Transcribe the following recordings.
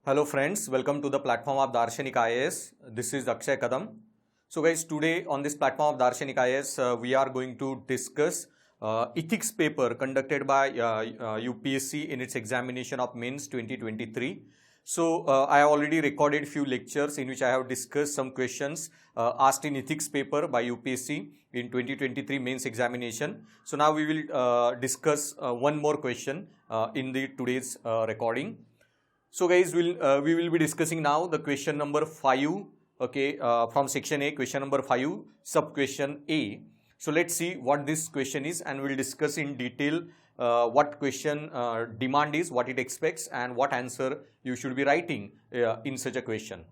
Hello friends, welcome to the platform of Darshanik IAS. This is Akshay Kadam. So guys, today on this platform of Darshanik IAS, we are going to discuss ethics paper conducted by UPSC in its examination of mains 2023. So I have already recorded few lectures in which I have discussed some questions asked in ethics paper by UPSC in 2023 mains examination. So now we will discuss one more question in the today's recording. So guys, we will be discussing now the question number 5, okay, from section A, question number 5, sub question A. So let's see what this question is, and we'll discuss in detail what question demand is, what it expects, and what answer you should be writing in such a question.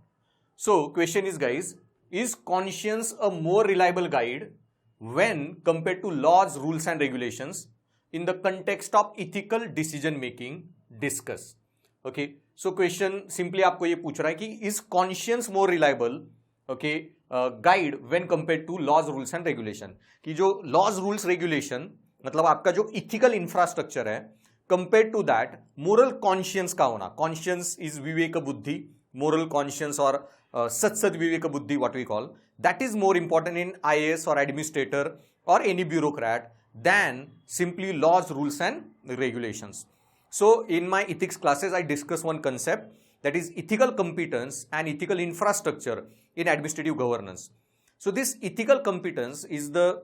So question is, guys, is conscience a more reliable guide when compared to laws, rules and regulations in the context of ethical decision making? Discuss. Okay, so question simply आपको ये पूछ रहा है कि is conscience more reliable, okay, guide when compared to laws, rules and regulation, कि जो laws, rules, regulation मतलब आपका जो ethical infrastructure है compared to that moral conscience का होना. Conscience is विवेक बुद्धि, moral conscience और सत्सद विवेक बुद्धि, what we call, that is more important in IAS or administrator or any bureaucrat than simply laws, rules and regulations. So in my ethics classes, I discuss one concept, that is ethical competence and ethical infrastructure in administrative governance. So this ethical competence is the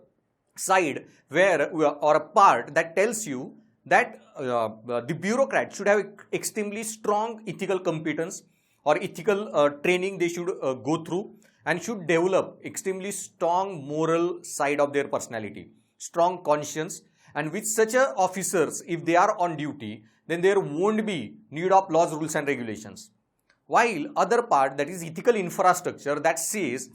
side where, or a part that tells you that the bureaucrat should have extremely strong ethical competence or ethical training they should go through, and should develop extremely strong moral side of their personality, strong conscience. And with such a officers, if they are on duty, then there won't be need of laws, rules and regulations. While other part, that is ethical infrastructure, that says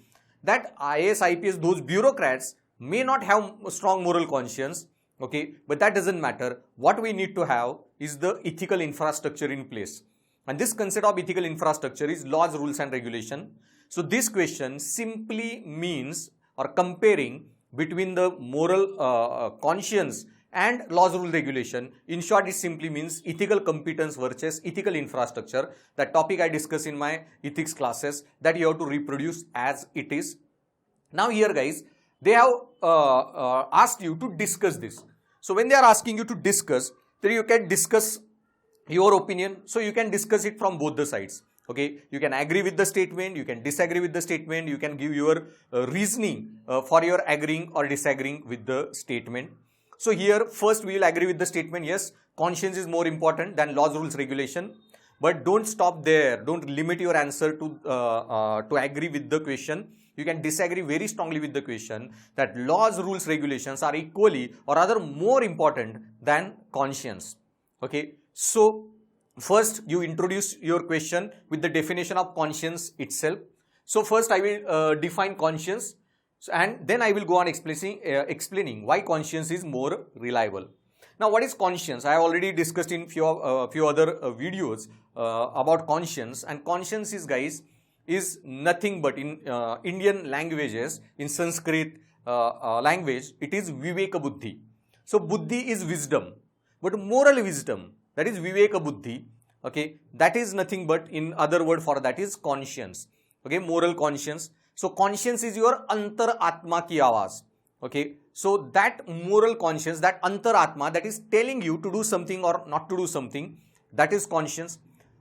that IAS, IPS, those bureaucrats may not have strong moral conscience, okay, but that doesn't matter. What we need to have is the ethical infrastructure in place. And this concept of ethical infrastructure is laws, rules and regulation. So this question simply means or comparing between the moral conscience and laws, rule, regulation. In short, it simply means ethical competence versus ethical infrastructure. That topic I discuss in my ethics classes, that you have to reproduce as it is. Now here, guys, they have asked you to discuss this. So when they are asking you to discuss, then you can discuss your opinion. So you can discuss it from both the sides. Okay, you can agree with the statement, you can disagree with the statement, you can give your reasoning for your agreeing or disagreeing with the statement. So here first we will agree with the statement, yes, conscience is more important than laws, rules, regulation. But don't stop there, don't limit your answer to agree with the question. You can disagree very strongly with the question that laws, rules, regulations are equally or rather more important than conscience. Okay, so first you introduce your question with the definition of conscience itself. So first I will define conscience, and then I will go on explaining why conscience is more reliable. Now what is conscience? I have already discussed in few other videos about conscience, and conscience is, guys, is nothing but in Indian languages, in Sanskrit language, it is Viveka Buddhi. So Buddhi is wisdom, but moral wisdom, that is Viveka Buddhi, okay, that is nothing but, in other word for that is conscience, okay, moral conscience. So conscience is your antar atma ki awaaz, okay. So that moral conscience, that antar atma, that is telling you to do something or not to do something, that is conscience.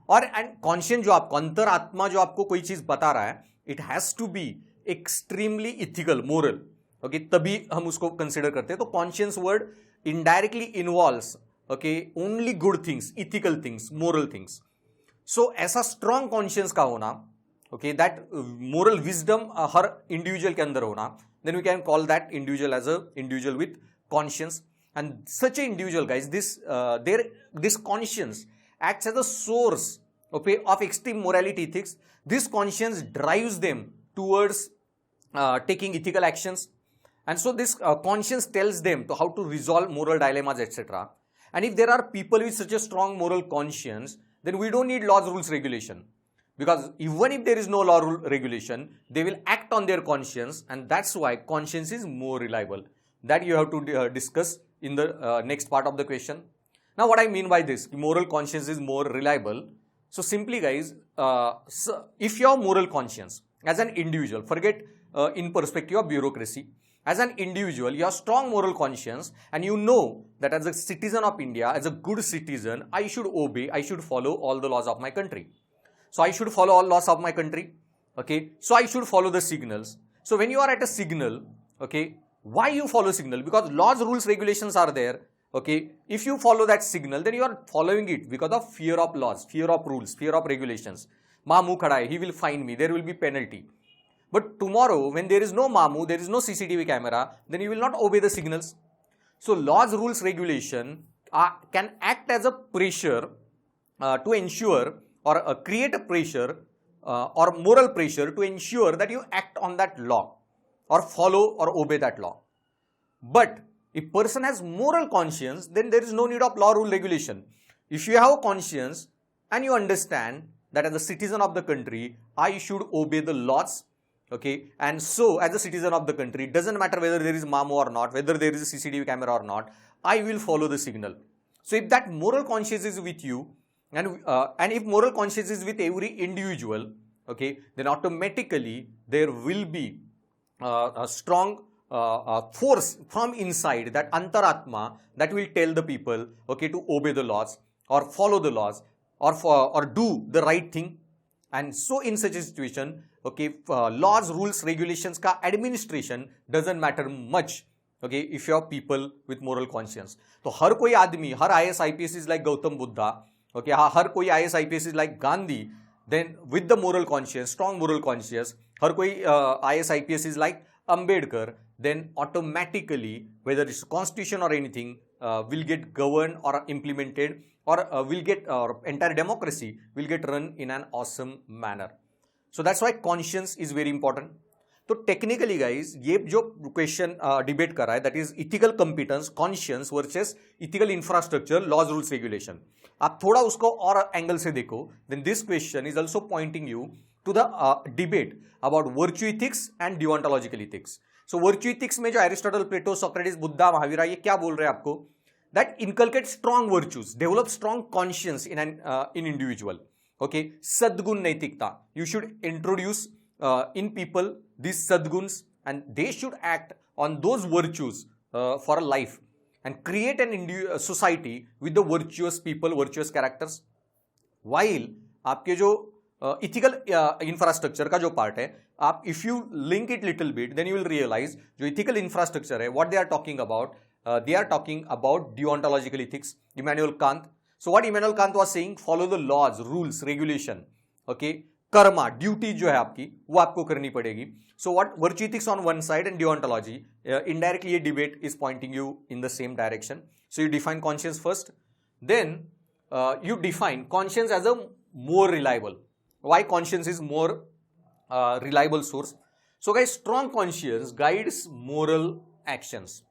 और and conscious जो आपको अंतर आत्मा जो आपको कोई चीज बता रहा है, it has to be extremely ethical, moral, okay, तभी हम उसको कंसिडर करते हैं. तो conscious word indirectly involves, okay, only good things, ethical things, moral things. So ऐसा स्ट्रॉन्ग कॉन्शियस का होना, ओके, दैट मोरल विजडम हर इंडिविजुअल के अंदर होना, then we can call that individual as a individual with conscious. And such a individual, guys, this conscious acts as a source, okay, of extreme morality ethics. This conscience drives them towards taking ethical actions, and so this conscience tells them to how to resolve moral dilemmas, etc. And if there are people with such a strong moral conscience, then we don't need laws, rules, regulation, because even if there is no law, rule, regulation, they will act on their conscience, and that's why conscience is more reliable. That you have to discuss in the next part of the question. Now what I mean by this, moral conscience is more reliable. So simply guys, so if your moral conscience as an individual, forget in perspective of bureaucracy, as an individual, you have strong moral conscience and you know that as a citizen of India, as a good citizen, I should obey, I should follow all the laws of my country. So I should follow all laws of my country. Okay. So I should follow the signals. So when you are at a signal, okay, why you follow signal? Because laws, rules, regulations are there. Okay. If you follow that signal, then you are following it because of fear of laws, fear of rules, fear of regulations. Mamu khada hai, he will fine me, there will be penalty. But tomorrow, when there is no Mamu, there is no CCTV camera, then you will not obey the signals. So laws, rules, regulation can act as a pressure to ensure or create a pressure or moral pressure to ensure that you act on that law or follow or obey that law. But if person has moral conscience, then there is no need of law, rule, regulation. If you have a conscience and you understand that as a citizen of the country, I should obey the laws. Okay, and so as a citizen of the country, it doesn't matter whether there is Mamu or not, whether there is a CCTV camera or not, I will follow the signal. So if that moral conscience is with you, and if moral conscience is with every individual, okay, then automatically there will be a strong force from inside, that antaratma, that will tell the people, okay, to obey the laws or follow the laws or do the right thing. And so in such a situation, okay, laws, rules, regulations ka administration doesn't matter much, okay, if you have people with moral conscience. So har koi aadmi, har IAS IPS is like Gautam Buddha, okay, har koi IAS IPS is like Gandhi, then with the moral conscience, strong moral conscience, har koi IAS IPS is like Ambedkar, then automatically, whether it's constitution or anything, will get governed or implemented, or will get entire democracy will get run in an awesome manner. So that's why conscience is very important. So technically guys, ये जो question debate कर रहा है, that is ethical competence, conscience versus ethical infrastructure, laws, rules, regulation. आप थोड़ा उसको और angle से देखो, then this question is also pointing you to the debate about virtue ethics and deontological ethics. So virtue ethics में जो Aristotle, Plato, Socrates, Buddha, Mahavira ये क्या बोल रहे हैं आपको? That inculcate strong virtues, develop strong conscience in an individual. Okay, sadgun naitikta. You should introduce in people these sadguns, and they should act on those virtues for a life and create an society with the virtuous people, virtuous characters. While आपके जो ethical infrastructure का जो part है, आप if you link it little bit, then you will realize जो ethical infrastructure है, what they are talking about. They are talking about deontological ethics, Immanuel Kant. So what Immanuel Kant was saying, follow the laws, rules, regulation, okay, karma, duty जो है आपकी, वो आपको करनी पड़ेगी. So what virtue ethics on one side and deontology, indirectly a debate is pointing you in the same direction. So you define conscience first, then you define conscience as a more reliable. Why conscience is more reliable source? So guys, strong conscience guides moral actions.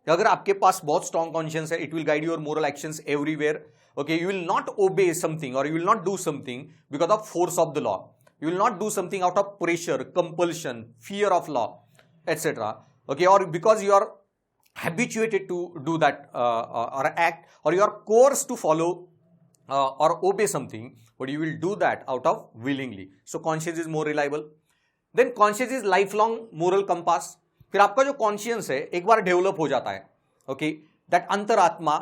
अगर आपके पास बहुत strong conscience है, it will guide your moral actions everywhere. Okay, you will not obey something or you will not do something because of force of the law. You will not do something out of pressure, compulsion, fear of law, etc. Okay, or because you are habituated to do that or act, or you are coerced to follow or obey something, but you will do that out of willingly. So conscience is more reliable. Then conscience is lifelong moral compass. फिर आपका जो conscience है एक बार develop हो जाता है, okay, that अंतरात्मा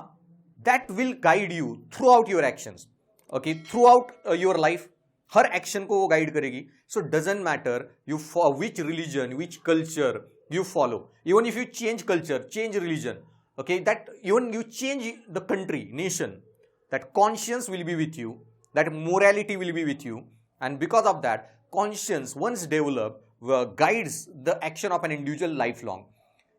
that will guide you through out your actions, okay, through out your life, her action को वो गाइड करेगी. सो doesn't matter you for which religion, which culture you follow, even if you change culture, change religion, okay, that even you change the country, nation, that conscience will be with you, that morality will be with you, and because of that, conscience once developed guides the action of an individual lifelong.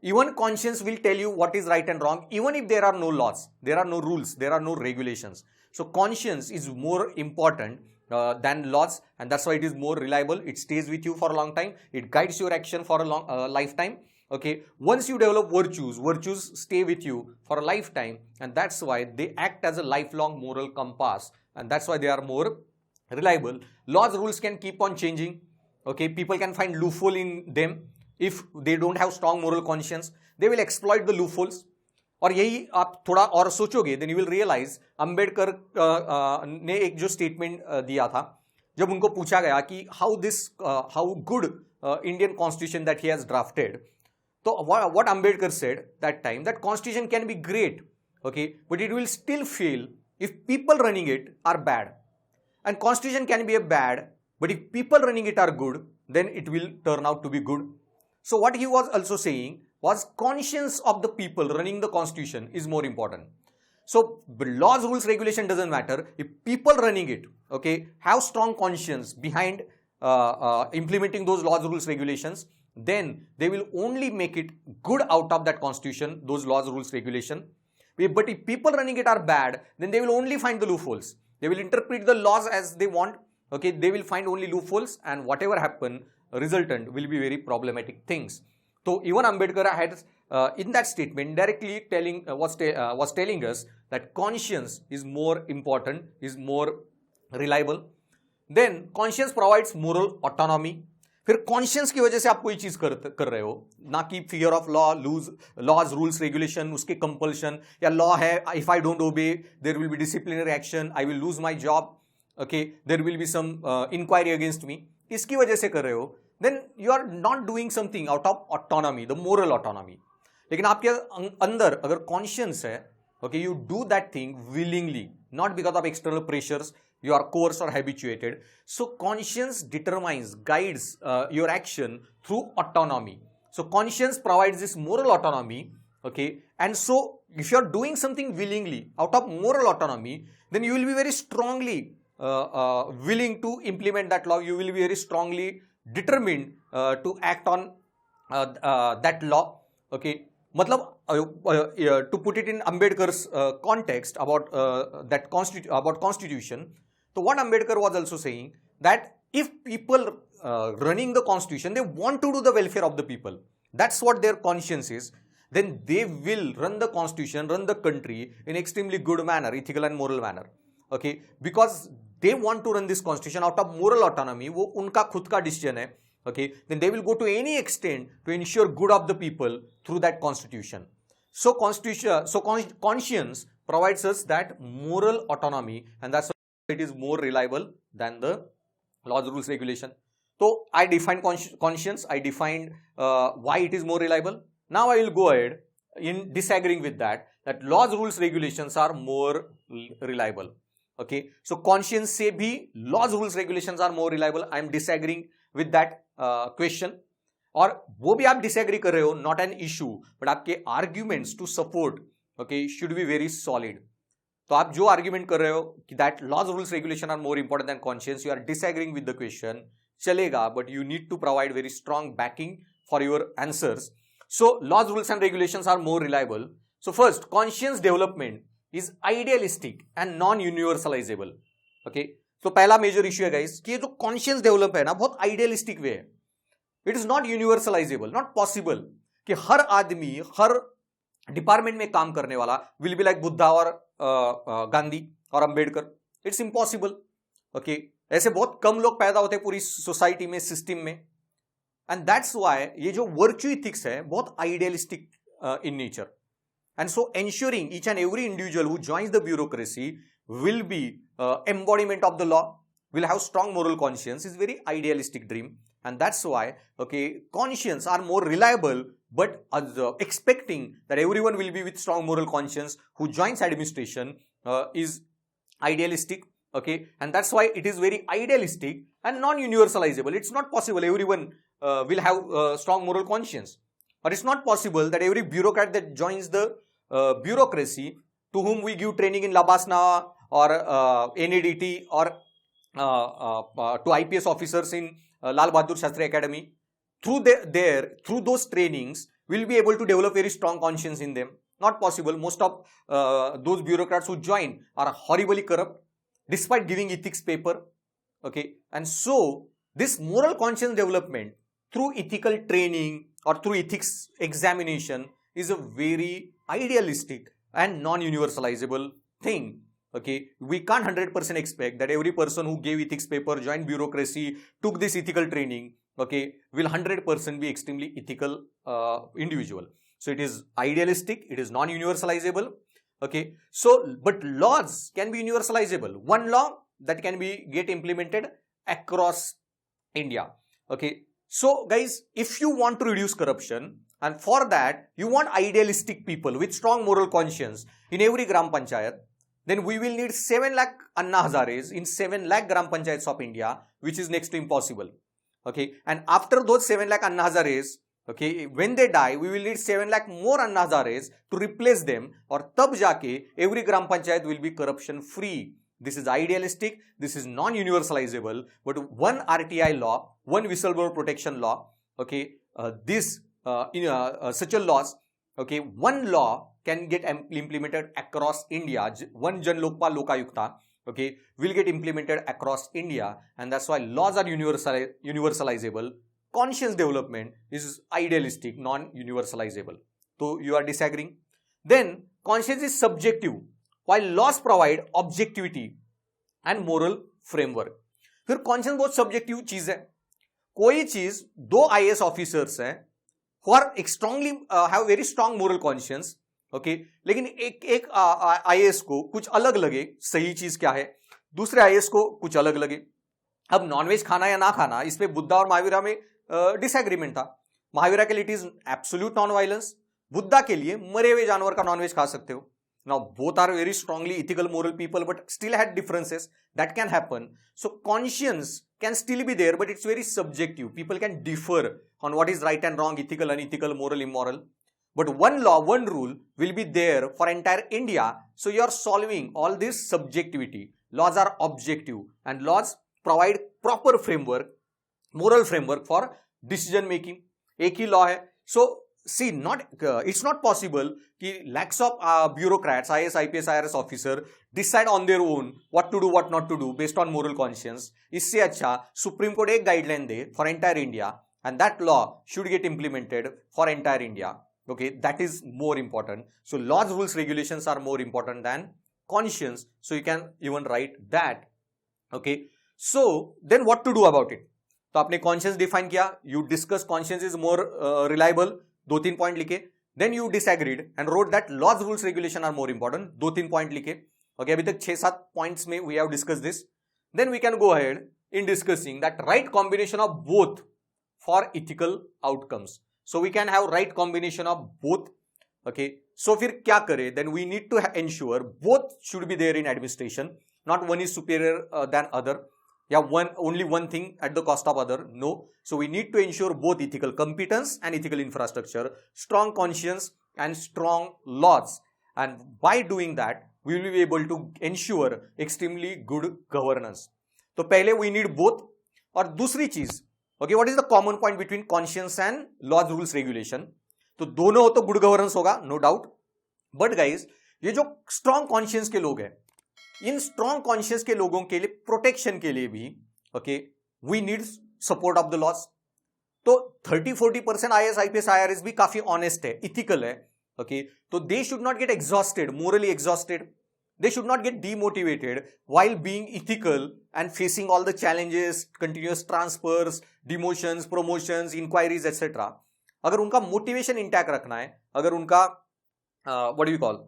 Even conscience will tell you what is right and wrong, even if there are no laws, there are no rules, there are no regulations. So conscience is more important than laws, and that's why it is more reliable. It stays with you for a long time. It guides your action for a long lifetime. Okay, once you develop virtues, virtues stay with you for a lifetime, and that's why they act as a lifelong moral compass, and that's why they are more reliable. Laws, rules can keep on changing. Okay, people can find loophole in them. If they don't have strong moral conscience, they will exploit the loopholes. और यही आप थोड़ा और सोचोगे then you will realise Ambedkar ने एक जो statement दिया था जब उनको पूछा गया कि how good Indian constitution that he has drafted, तो what Ambedkar said that time, that constitution can be great, okay, but it will still fail if people running it are bad, and constitution can be a bad, but if people running it are good, then it will turn out to be good. So what he was also saying was conscience of the people running the constitution is more important. So laws, rules, regulation doesn't matter if people running it, okay, have strong conscience behind implementing those laws, rules, regulations, then they will only make it good out of that constitution, those laws, rules, regulation. But if people running it are bad, then they will only find the loopholes. They will interpret the laws as they want, okay, they will find only loopholes, and whatever happen, resultant will be very problematic things. So even Ambedkar had in that statement directly telling was telling us that conscience is more important, is more reliable. Then conscience provides moral autonomy. फिर conscience की वजह से आप कोई चीज कर रहे हो, ना कि fear of laws, rules, regulation, उसके कंपल्शन, या लॉ है if I don't obey there will be disciplinary action, I will lose my job, okay, there will be some inquiry against me, इसकी वजह से कर रहे हो, then you are not doing something out of autonomy, the moral autonomy. लेकिन आपके अंदर अगर कॉन्शियंस है, okay, you do that thing willingly, not because of external pressures, you are coerced or habituated. So conscience determines, guides your action through autonomy. So conscience provides this moral autonomy, okay, and so if you are doing something willingly out of moral autonomy, then you will be very strongly willing to implement that law. You will be very strongly determined to act on that law, okay. मतलब to put it in Ambedkar's context about constitution. So what Ambedkar was also saying, that if people running the constitution, they want to do the welfare of the people, that's what their conscience is, then they will run the constitution, run the country in extremely good manner, ethical and moral manner, okay, because they want to run this constitution out of moral autonomy. वो उनका खुद का decision है, okay, then they will go to any extent to ensure good of the people through that constitution. So conscience provides us that moral autonomy, and that's it is more reliable than the laws, rules, regulation. So I defined conscience, I defined why it is more reliable. Now I will go ahead in disagreeing with that laws, rules, regulations are more reliable, okay. So conscience से भी laws, rules, regulations are more reliable. I am disagreeing with that question, और वो भी आप disagree कर रहे हो, not an issue, but आपके arguments to support, okay, should be very solid. तो आप जो आर्ग्यूमेंट कर रहे हो कि that laws, rules, regulation are more important than conscience, you are disagreeing with the question, चलेगा, but you need to provide very strong backing for your answers. So laws, rules and regulations are more reliable. So first, conscience development is idealistic and non universalizable, okay. तो पहला major issue है guys कि ये जो conscience develop है ना, बहुत idealistic way है. It is not universalizable, not possible कि हर आदमी हर डिपार्टमेंट में काम करने वाला विल बी लाइक बुद्धा और गांधी और अंबेडकर. It's impossible, okay. ऐसे बहुत कम लोग पैदा होते हैं पूरी सोसाइटी में, सिस्टम में, एंड दैट्स व्हाई ये जो वर्च्यू इथिक्स है बहुत idealistic in nature. And so ensuring each and every individual who joins the bureaucracy will be embodiment of the law, will have strong moral conscience, is very idealistic dream. And that's why, okay, conscience are more reliable, but expecting that everyone will be with strong moral conscience who joins administration is idealistic, okay. And that's why it is very idealistic and non-universalizable. It's not possible everyone will have strong moral conscience, or it's not possible that every bureaucrat that joins the bureaucracy, to whom we give training in Labasna or NADT or to IPS officers in Lal Bahadur Shastri Academy, through those trainings, will be able to develop very strong conscience in them. Not possible. Most of those bureaucrats who join are horribly corrupt, despite giving ethics paper. Okay, and so this moral conscience development through ethical training or through ethics examination is a very idealistic and non-universalizable thing. Okay, we can't 100% expect that every person who gave ethics paper, joined bureaucracy, took this ethical training okay, will 100% be extremely ethical individual. So it is idealistic, it is non-universalizable, okay. So, but laws can be universalizable. One law that can be get implemented across India, okay. So guys, if you want to reduce corruption, and for that you want idealistic people with strong moral conscience in every Gram Panchayat, then we will need 7 lakh Anna Hazares in 7 lakh Gram Panchayats of India, which is next to impossible, okay. And after those 7 lakh Anna Hazares, okay, when they die, we will need 7 lakh more Anna Hazares to replace them, or tab jaake every Gram Panchayat will be corruption free. This is idealistic, this is non-universalizable, but one RTI law, one whistleblower protection law, okay, such a laws, okay, one law can get implemented across India. One Jan Lokpal Lokayukta, okay, will get implemented across India, and that's why laws are universalizable. Conscious development is idealistic, non-universalizable. So you are disagreeing? Then conscience is subjective, while laws provide objectivity and moral framework. फिर conscience बहुत subjective चीज है. कोई चीज दो IAS officers हैं who are strongly have very strong moral conscience, okay, लेकिन एक IAS को कुछ अलग लगे सही चीज क्या है, दूसरे IAS को कुछ अलग लगे. अब नॉनवेज खाना या ना खाना, इस पे बुद्धा और महावीरा में डिसएग्रीमेंट था. महावीरा के लिए it is absolute non violence, Buddha के लिए मरे हुए जानवर का नॉनवेज खा सकते हो. Now both are very strongly ethical moral people, but still had differences. That can happen. So conscience can still be there, but it's very subjective. People can differ on what is right and wrong, ethical, unethical, moral, immoral. But one law, one rule will be there for entire India. So you are solving all this subjectivity. Laws are objective, and laws provide proper framework, moral framework for decision making. एक ही law है. So see, it's not possible कि lakhs of bureaucrats, IAS, IPS, IRS officer decide on their own what to do, what not to do based on moral conscience. इससे अच्छा Supreme Court एक guideline they for entire India, and that law should get implemented for entire India. Okay, that is more important. So laws, rules, regulations are more important than conscience. So you can even write that. Okay, so then what to do about it? तो आपने conscience define किया, you discuss conscience is more reliable, 2-3 point लिखे. Then you disagreed and wrote that laws, rules, regulation are more important, 2-3 point लिखे. Okay, अभी तक 6-7 points में we have discuss this. Then we can go ahead in discussing that right combination of both for ethical outcomes. So we can have right combination of both. Okay, so फिर क्या करें? Then we need to ensure both should be there in administration, not one is superior than other, yeah, only one thing at the cost of other. No. So we need to ensure both ethical competence and ethical infrastructure, strong conscience and strong laws, and by doing that we will be able to ensure extremely good governance. तो पहले we need both. और दूसरी चीज, okay, what is the common point between conscience and laws, rules, regulation? तो दोनों हो तो good governance होगा, no doubt. But guys, ये जो strong conscience के लोग हैं, इन स्ट्रॉन्ग कॉन्शियस के लोगों के लिए प्रोटेक्शन के लिए भी, okay, we need support of the laws. तो 30-40% IAS, IPS, IRS भी काफी ऑनेस्ट है, इथिकल है. ओके, तो they should not get exhausted, morally exhausted. They should not get demotivated while being ethical and facing all the challenges, continuous transfers, demotions, promotions, inquiries, etc. अगर उनका motivation intact रखना है, अगर उनका what do you call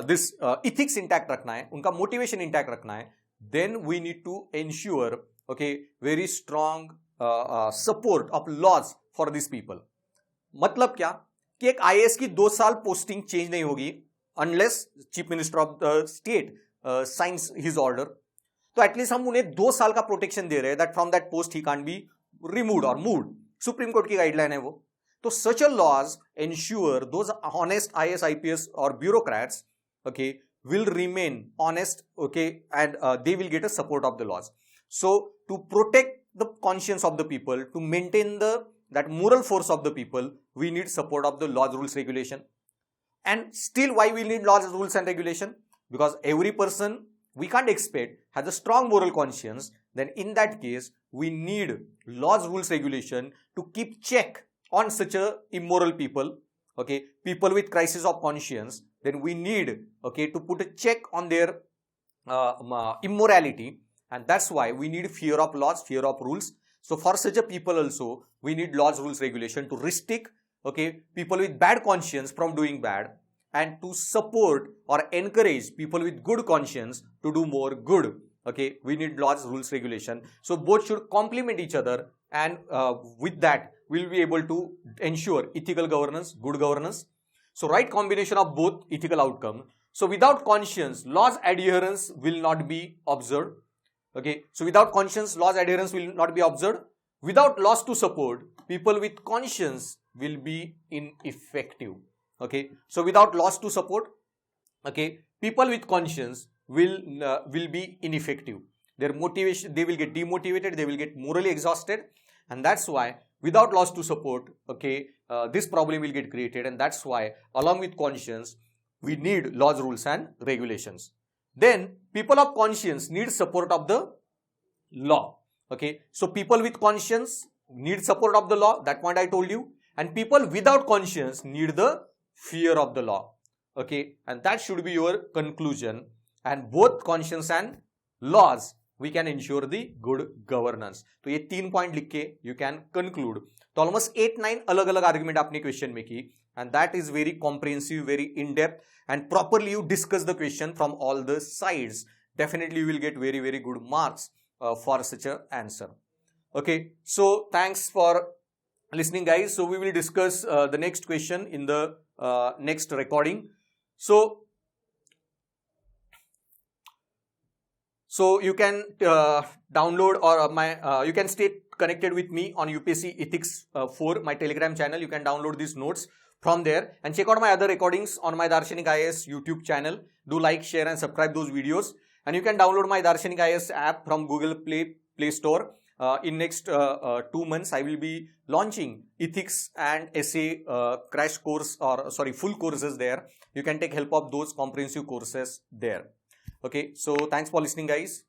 this ethics intact रखना है, उनका motivation intact रखना है, then we need to ensure, okay, very strong support of laws for these people. मतलब क्या कि एक IAS की 2 साल पोस्टिंग चेंज नहीं होगी unless chief minister of the state science his order. तो एटलीस्ट हम उन्हें 2 साल का प्रोटेक्शन दे रहे हैं, that from that post he can't be removed और मूव्ड. सुप्रीम कोर्ट की गाइडलाइन है वो. So such a laws ensure those honest IAS, IPS or bureaucrats, okay, will remain honest, okay, and they will get a support of the laws. So to protect the conscience of the people, to maintain that moral force of the people, we need support of the laws, rules, regulation. And still, why we need laws, rules and regulation? Because every person, we can't expect, has a strong moral conscience. Then in that case, we need laws, rules, regulation to keep check on such a immoral people, okay, people with crisis of conscience. Then we need, okay, to put a check on their immorality, and that's why we need fear of laws, fear of rules. So for such a people also, we need laws, rules, regulation to restrict, okay, people with bad conscience from doing bad, and to support or encourage people with good conscience to do more good. Okay, we need laws, rules, regulation. So both should complement each other, and with that, we'll be able to ensure ethical governance, good governance. So right combination of both ethical outcome. So without conscience, laws adherence will not be observed. Okay, so without conscience, laws adherence will not be observed. Without laws to support, people with conscience will be ineffective. Okay, so without laws to support, okay, people with conscience will be ineffective. Their motivation, they will get demotivated, they will get morally exhausted, and that's why without laws to support, okay, this problem will get created, and that's why along with conscience, we need laws, rules, and regulations. Then people of conscience need support of the law. Okay, so people with conscience need support of the law, that point I told you, and people without conscience need the fear of the law. Okay, and that should be your conclusion. And both conscience and laws, we can ensure the good governance. तो ये 3 point लिख के you can conclude. तो almost 8-9 अलग अलग argument आपने question में की, and that is very comprehensive, very in depth, and properly you discuss the question from all the sides. Definitely you will get very, very good marks for such a answer. Okay, so thanks for listening, guys. So we will discuss the next question in the next recording. So you can download, or you can stay connected with me on UPSC Ethics 4, my Telegram channel. You can download these notes from there and check out my other recordings on my Darshanik IAS YouTube channel. Do like, share, and subscribe those videos. And you can download my Darshanik IAS app from Google Play Store. In next 2 months, I will be launching ethics and essay crash course, or sorry, full courses there. You can take help of those comprehensive courses there. Okay, so thanks for listening, guys.